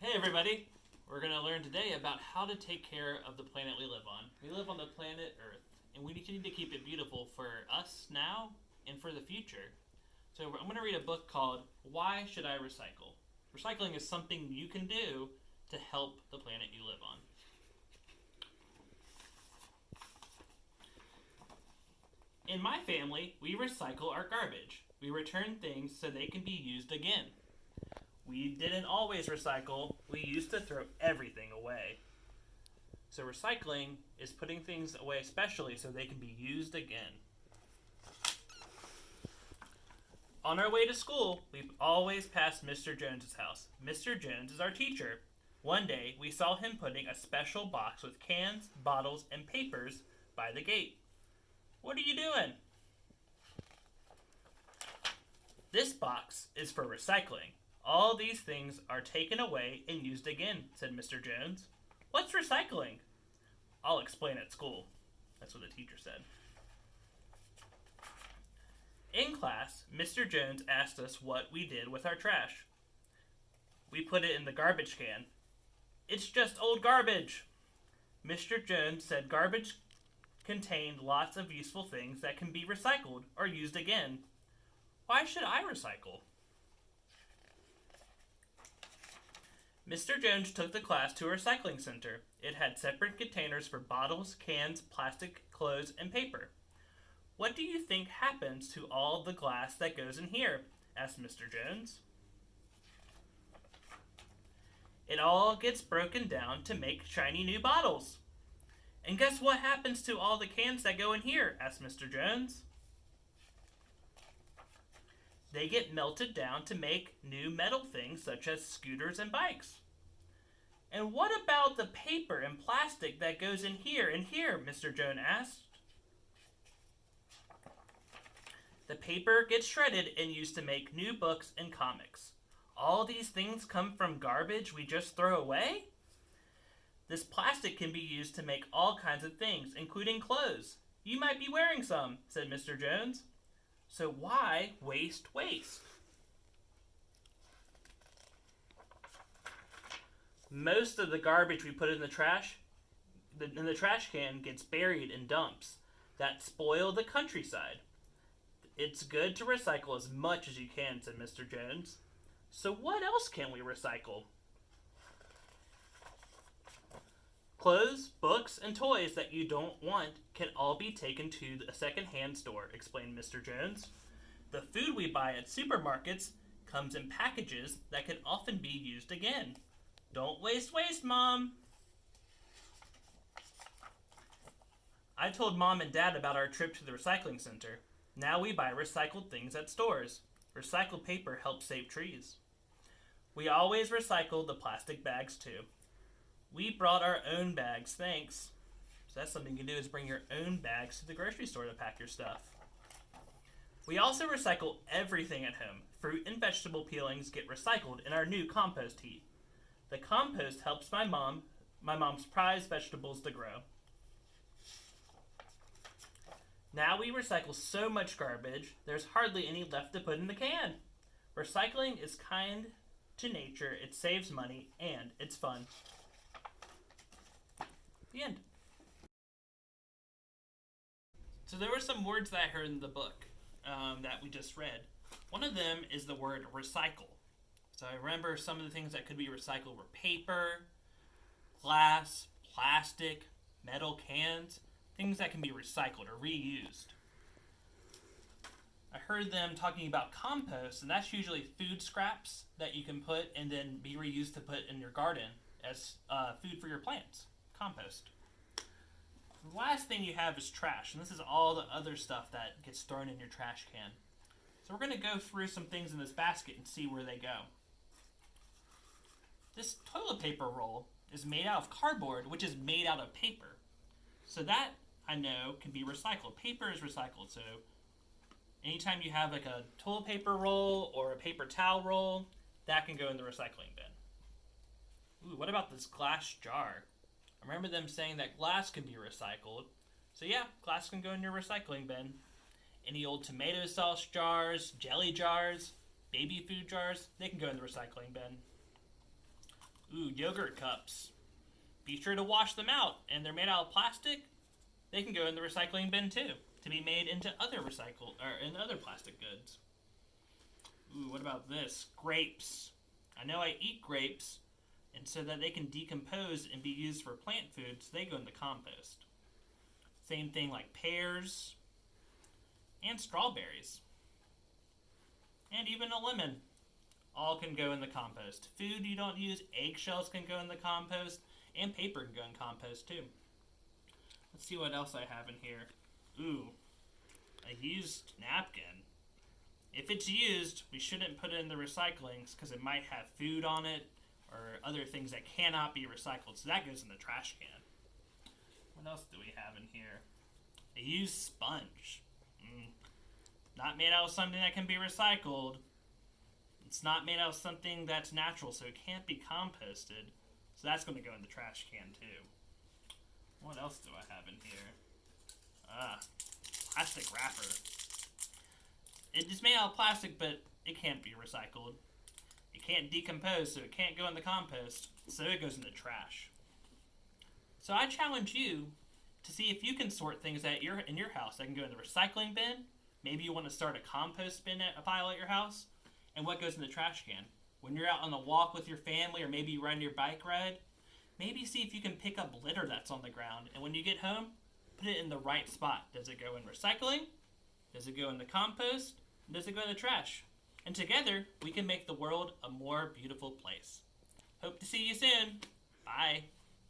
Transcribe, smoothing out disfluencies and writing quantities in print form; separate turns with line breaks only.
Hey everybody! We're going to learn today about how to take care of the planet we live on. We live on the planet Earth, and we need to keep it beautiful for us now and for the future. So I'm going to read a book called Why Should I Recycle? Recycling is something you can do to help the planet you live on. In my family, we recycle our garbage. We return things so they can be used again. We didn't always recycle. We used to throw everything away. So recycling is putting things away especially so they can be used again. On our way to school, we always passed Mr. Jones's house. Mr. Jones is our teacher. One day, we saw him putting a special box with cans, bottles, and papers by the gate. What are you doing? This box is for recycling. All these things are taken away and used again, said Mr. Jones. What's recycling? I'll explain at school. That's what the teacher said. In class, Mr. Jones asked us what we did with our trash. We put it in the garbage can. It's just old garbage. Mr. Jones said garbage contained lots of useful things that can be recycled or used again. Why should I recycle? Mr. Jones took the class to a recycling center. It had separate containers for bottles, cans, plastic, clothes, and paper. What do you think happens to all the glass that goes in here? Asked Mr. Jones. It all gets broken down to make shiny new bottles. And guess what happens to all the cans that go in here? Asked Mr. Jones. They get melted down to make new metal things such as scooters and bikes. And what about the paper and plastic that goes in here and here? Mr. Jones asked. The paper gets shredded and used to make new books and comics. All these things come from garbage we just throw away? This plastic can be used to make all kinds of things, including clothes. You might be wearing some, said Mr. Jones. So why waste? Most of the garbage we put in the trash can gets buried in dumps that spoil the countryside. It's good to recycle as much as you can, said Mr. Jones. So what else can we recycle? Clothes, books, and toys that you don't want can all be taken to a second-hand store, explained Mr. Jones. The food we buy at supermarkets comes in packages that can often be used again. Don't waste, Mom! I told Mom and Dad about our trip to the recycling center. Now we buy recycled things at stores. Recycled paper helps save trees. We always recycle the plastic bags too. We brought our own bags, thanks. So that's something you can do is bring your own bags to the grocery store to pack your stuff. We also recycle everything at home. Fruit and vegetable peelings get recycled in our new compost heap. The compost helps my mom's prized vegetables to grow. Now we recycle so much garbage, there's hardly any left to put in the can. Recycling is kind to nature, it saves money, and it's fun. The end. So there were some words that I heard in the book that we just read. One of them is the word recycle. So I remember some of the things that could be recycled were paper, glass, plastic, metal cans, things that can be recycled or reused. I heard them talking about compost, and that's usually food scraps that you can put and then be reused to put in your garden as food for your plants. Compost. The last thing you have is trash, and this is all the other stuff that gets thrown in your trash can. So we're going to go through some things in this basket and see where they go. This toilet paper roll is made out of cardboard, which is made out of paper. So that, I know, can be recycled. Paper is recycled, so anytime you have like a toilet paper roll or a paper towel roll, that can go in the recycling bin. Ooh, what about this glass jar? I remember them saying that glass can be recycled. So yeah, glass can go in your recycling bin. Any old tomato sauce jars, jelly jars, baby food jars, they can go in the recycling bin. Ooh, yogurt cups. Be sure to wash them out, and they're made out of plastic. They can go in the recycling bin too, to be made into other other plastic goods. Ooh, what about this? Grapes. I know I eat grapes, and so that they can decompose and be used for plant food, so they go in the compost. Same thing like pears and strawberries. And even a lemon. All can go in the compost. Food you don't use, eggshells can go in the compost, and paper can go in compost too. Let's see what else I have in here. Ooh, a used napkin. If it's used, we shouldn't put it in the recyclings because it might have food on it or other things that cannot be recycled. So that goes in the trash can. What else do we have in here? A used sponge. Not made out of something that can be recycled. It's not made out of something that's natural, so it can't be composted. So that's going to go in the trash can too. What else do I have in here? Plastic wrapper. It is made out of plastic, but it can't be recycled. It can't decompose, so it can't go in the compost, so it goes in the trash. So I challenge you to see if you can sort things in your house that can go in the recycling bin. Maybe you want to start a compost bin at a pile at your house, and what goes in the trash can. When you're out on a walk with your family, or maybe you run your bike ride, maybe see if you can pick up litter that's on the ground, and when you get home, put it in the right spot. Does it go in recycling? Does it go in the compost? Does it go in the trash? And together, we can make the world a more beautiful place. Hope to see you soon. Bye.